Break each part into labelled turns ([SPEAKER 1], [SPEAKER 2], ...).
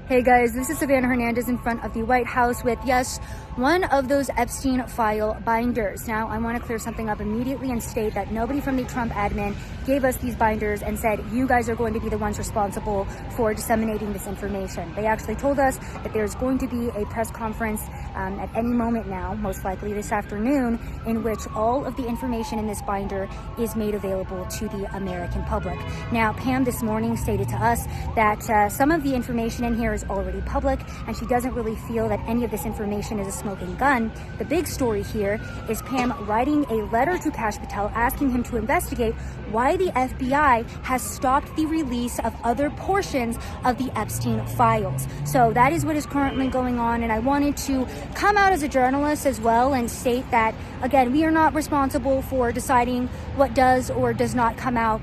[SPEAKER 1] Hey guys, this is Savannah Hernandez in front of the White House with, yes, one of those Epstein file binders. Now, I want to clear something up immediately and state that nobody from the Trump admin gave us these binders and said, you guys are going to be the ones responsible for disseminating this information. They actually told us that there's going to be a press conference at any moment now, most likely this afternoon, in which all of the information in this binder is made available to the American public. Now, Pam this morning stated to us that some of the information in here is already public, and she doesn't really feel that any of this information is a smoking gun. The big story here is Pam writing a letter to Kash Patel asking him to investigate why the FBI has stopped the release of other portions of the Epstein files. So that is what is currently going on, and I wanted to come out as a journalist as well and state that, again, we are not responsible for deciding what does or does not come out.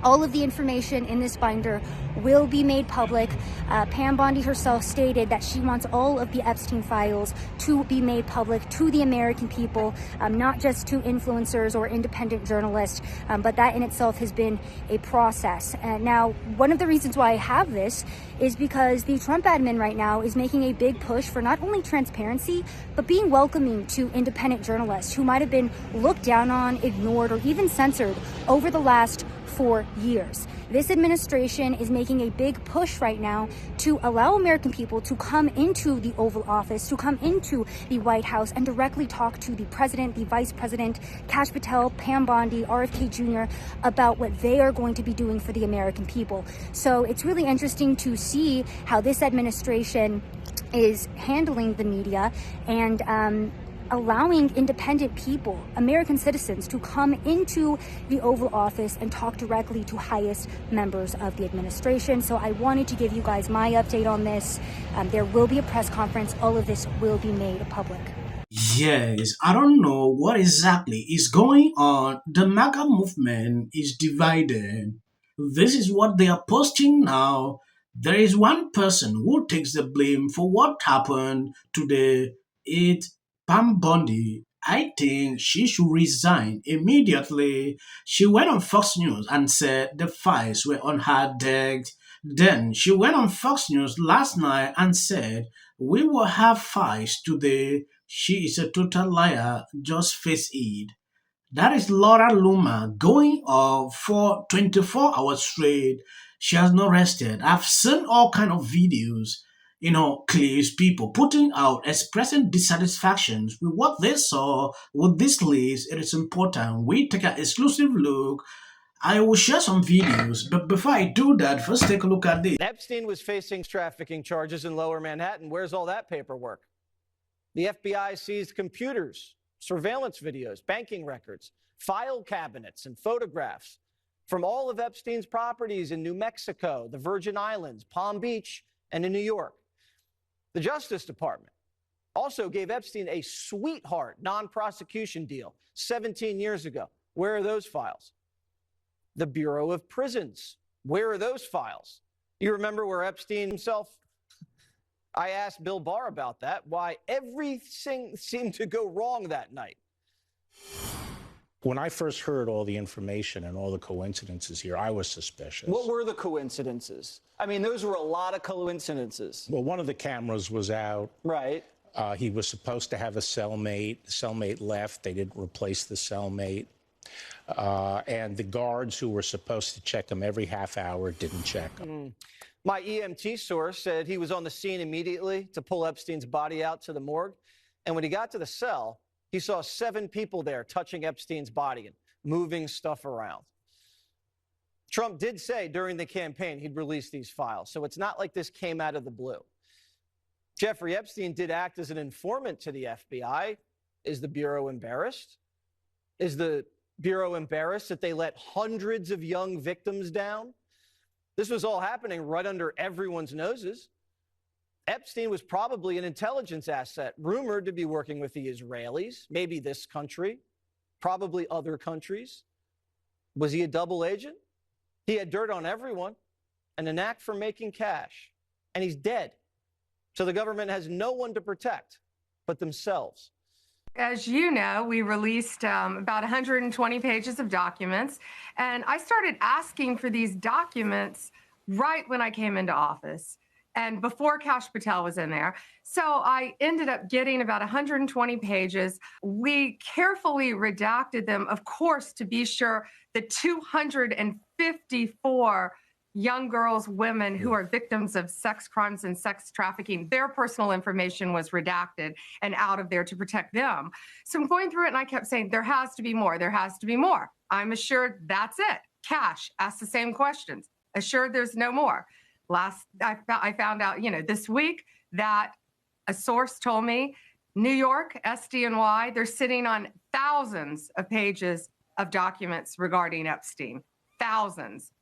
[SPEAKER 1] All of the information in this binder will be made public. Pam Bondi herself stated that she wants all of the Epstein files to be made public to the American people, not just to influencers or independent journalists, but that in itself has been a process. Now, one of the reasons why I have this is because the Trump admin right now is making a big push for not only transparency, but being welcoming to independent journalists who might have been looked down on, ignored, or even censored over the last 4 years. This administration is making a big push right now to allow American people to come into the Oval Office, to come into the White House and directly talk to the president, the vice president, Kash Patel, Pam Bondi, RFK Jr. about what they are going to be doing for the American people. So it's really interesting to see how this administration is handling the media and allowing independent people, American citizens, to come into the Oval Office and talk directly to highest members of the administration. So I wanted to give you guys my update on this. There will be a press conference. All of this will be made public.
[SPEAKER 2] Yes, I don't know what exactly is going on. The MAGA movement is divided. This is what they are posting now. There is one person who takes the blame for what happened today. It's Pam Bondi. I think she should resign immediately. She went on Fox News and said the files were on her desk. Then she went on Fox News last night and said, we will have files today. She is a total liar. Just face it. That is Laura Luma going off for 24 hours straight. She has not rested. I've seen all kind of videos, clips, people putting out, expressing dissatisfactions with what they saw with this list. It is important. We take an exclusive look. I will share some videos, but before I do that, first take a look at this.
[SPEAKER 3] Epstein was facing trafficking charges in Lower Manhattan. Where's all that paperwork? The FBI seized computers, surveillance videos, banking records, file cabinets, and photographs from all of Epstein's properties in New Mexico, the Virgin Islands, Palm Beach, and in New York. The Justice Department also gave Epstein a sweetheart non-prosecution deal 17 years ago. Where are those files? The Bureau of Prisons. Where are those files? You remember where Epstein himself? I asked Bill Barr about that, why everything seemed to go wrong that night.
[SPEAKER 4] When I first heard all the information and all the coincidences here, I was suspicious.
[SPEAKER 3] What were the coincidences? I mean, those were a lot of coincidences.
[SPEAKER 4] Well, one of the cameras was out.
[SPEAKER 3] Right.
[SPEAKER 4] He was supposed to have a cellmate. The cellmate left. They didn't replace the cellmate. And the guards who were supposed to check him every half hour didn't check him.
[SPEAKER 3] My EMT source said he was on the scene immediately to pull Epstein's body out to the morgue. And when he got to the cell, he saw 7 people there touching Epstein's body and moving stuff around. Trump did say during the campaign he'd release these files, so it's not like this came out of the blue. Jeffrey Epstein did act as an informant to the FBI. Is the Bureau embarrassed? Is the Bureau embarrassed that they let hundreds of young victims down? This was all happening right under everyone's noses. Epstein was probably an intelligence asset, rumored to be working with the Israelis, maybe this country, probably other countries. Was he a double agent? He had dirt on everyone and a knack for making cash. And he's dead. So the government has no one to protect but themselves.
[SPEAKER 5] As you know, we released about 120 pages of documents, and I started asking for these documents right when I came into office. and before Kash Patel was in there. So I ended up getting about 120 pages. We carefully redacted them, of course, to be sure the 254 young girls, women who are victims of sex crimes and sex trafficking, their personal information was redacted and out of there to protect them. So I'm going through it and I kept saying, there has to be more, there has to be more. I'm assured that's it. Kash asked the same questions, assured there's no more. I found out, this week that a source told me New York, SDNY, they're sitting on thousands of pages of documents regarding Epstein. Thousands.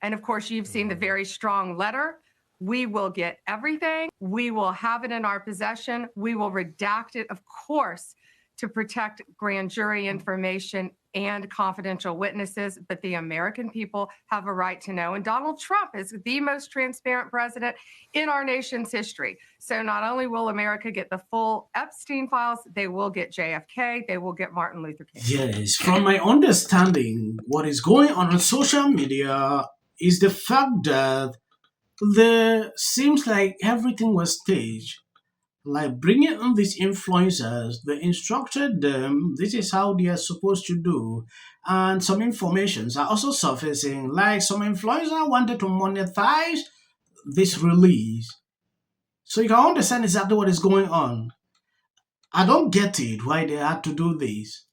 [SPEAKER 5] And of course, you've seen the very strong letter. We will get everything. We will have it in our possession. We will redact it, of course, to protect grand jury information and confidential witnesses, but the American people have a right to know. And Donald Trump is the most transparent president in our nation's history. So not only will America get the full Epstein files, they will get JFK, they will get Martin Luther King.
[SPEAKER 2] Yes, from my understanding, what is going on social media is the fact that there seems like everything was staged. Like bringing in these influencers, they instructed them this is how they are supposed to do. And some informations are also surfacing, like some influencer wanted to monetize this release. So you can understand exactly what is going on. I don't get it why they had to do this.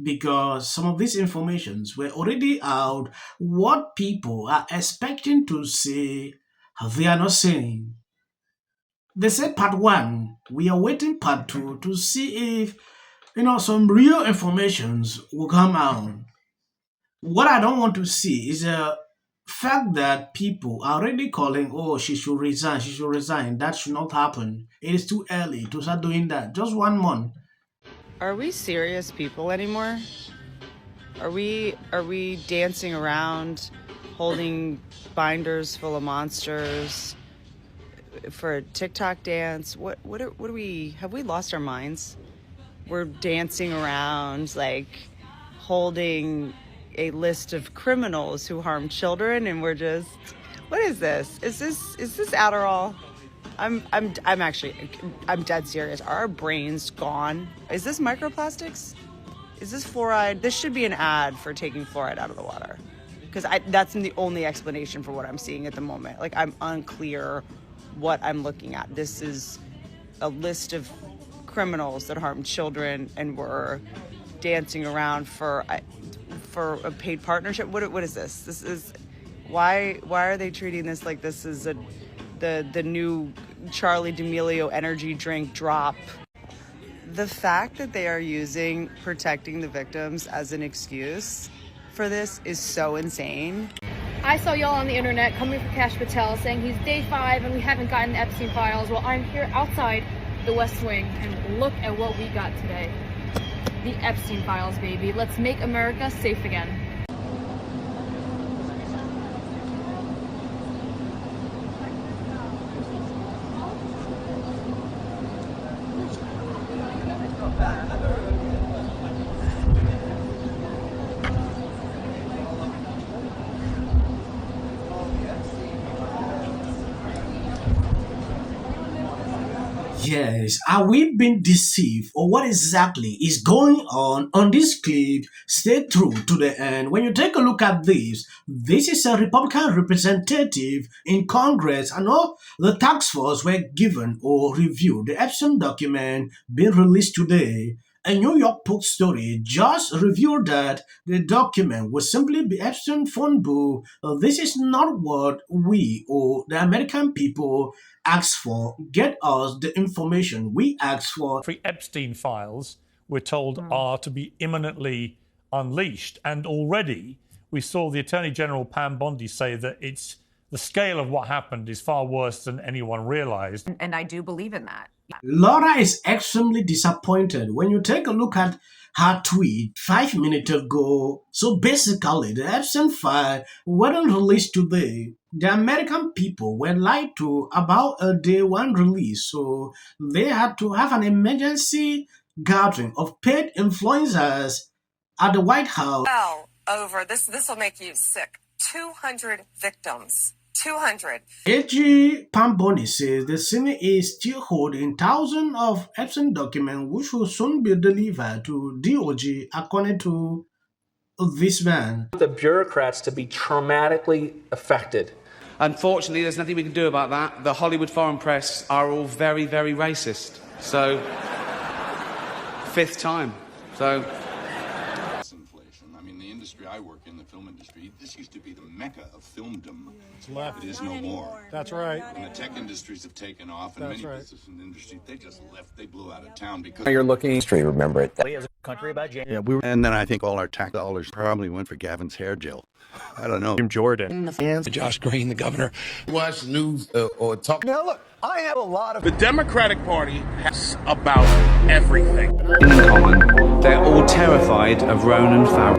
[SPEAKER 2] Because some of these informations were already out. What people are expecting to see, they are not saying. They said part one. We are waiting part two to see if some real informations will come out. What I don't want to see is a fact that people are already calling, oh, she should resign, she should resign. That should not happen. It is too early to start doing that. Just 1 month.
[SPEAKER 6] Are we serious people anymore? Are we dancing around holding binders full of monsters for a TikTok dance? What are we, have we lost our minds? We're dancing around like holding a list of criminals who harm children, and we're just, what is this? Is this Adderall? I'm dead serious. Are our brains gone? Is this microplastics? Is this fluoride? This should be an ad for taking fluoride out of the water, because that's the only explanation for what I'm seeing at the moment. Like, I'm unclear what I'm looking at. This is a list of criminals that harm children, and we're dancing around for a paid partnership. What is this? This is why are they treating this like this is the new Charlie D'Amelio energy drink drop? The fact that they are using protecting the victims as an excuse for this is so insane.
[SPEAKER 7] I saw y'all on the internet coming for Kash Patel saying he's day 5 and we haven't gotten the Epstein files. Well, I'm here outside the West Wing and look at what we got today. The Epstein files, baby. Let's make America safe again.
[SPEAKER 2] Yes, are we being deceived or what exactly is going on this clip? Stay true to the end. When you take a look at this is a Republican representative in Congress and all the task force were given or reviewed the Epstein document being released today. A New York Post story just revealed that the document will simply be Epstein phone book. This is not what we or the American people asked for. Get us the information we asked for.
[SPEAKER 8] Three Epstein files, we're told, are to be imminently unleashed. And already we saw the Attorney General, Pam Bondi, say that the scale of what happened is far worse than anyone realized.
[SPEAKER 5] And I do believe in that.
[SPEAKER 2] Laura is extremely disappointed when you take a look at her tweet 5 minutes ago. So basically, the Epstein file wasn't released today. The American people were lied to about a day one release, so they had to have an emergency gathering of paid influencers at the White House.
[SPEAKER 9] Well, over this will make you sick. 200 victims. 200.
[SPEAKER 2] AG Pamboni says the Senate is still holding thousands of Epstein documents which will soon be delivered to DOJ, according to this man.
[SPEAKER 10] The bureaucrats to be traumatically affected.
[SPEAKER 11] Unfortunately, there's nothing we can do about that. The Hollywood foreign press are all very, very racist. So, fifth time. So.
[SPEAKER 12] Inflation. I mean, the industry I work in, the film industry, this used to be the mecca of filmdom.
[SPEAKER 13] It's left.
[SPEAKER 12] It is no more.
[SPEAKER 13] That's right.
[SPEAKER 12] And the tech industries have taken off, and
[SPEAKER 13] That's
[SPEAKER 12] many
[SPEAKER 13] right.
[SPEAKER 12] businesses in the industry, they just left. They blew out of town because
[SPEAKER 10] You're looking history. Remember it.
[SPEAKER 14] As a country about
[SPEAKER 12] yeah, and then I think all our tax dollars probably went for Gavin's hair gel. I don't know.
[SPEAKER 15] Jim Jordan.
[SPEAKER 12] Josh Green, the governor.
[SPEAKER 16] Watch news or talk.
[SPEAKER 14] Now look, I have a lot of.
[SPEAKER 16] The Democratic Party has about everything.
[SPEAKER 11] In common, they're all terrified of Ronan Farrow.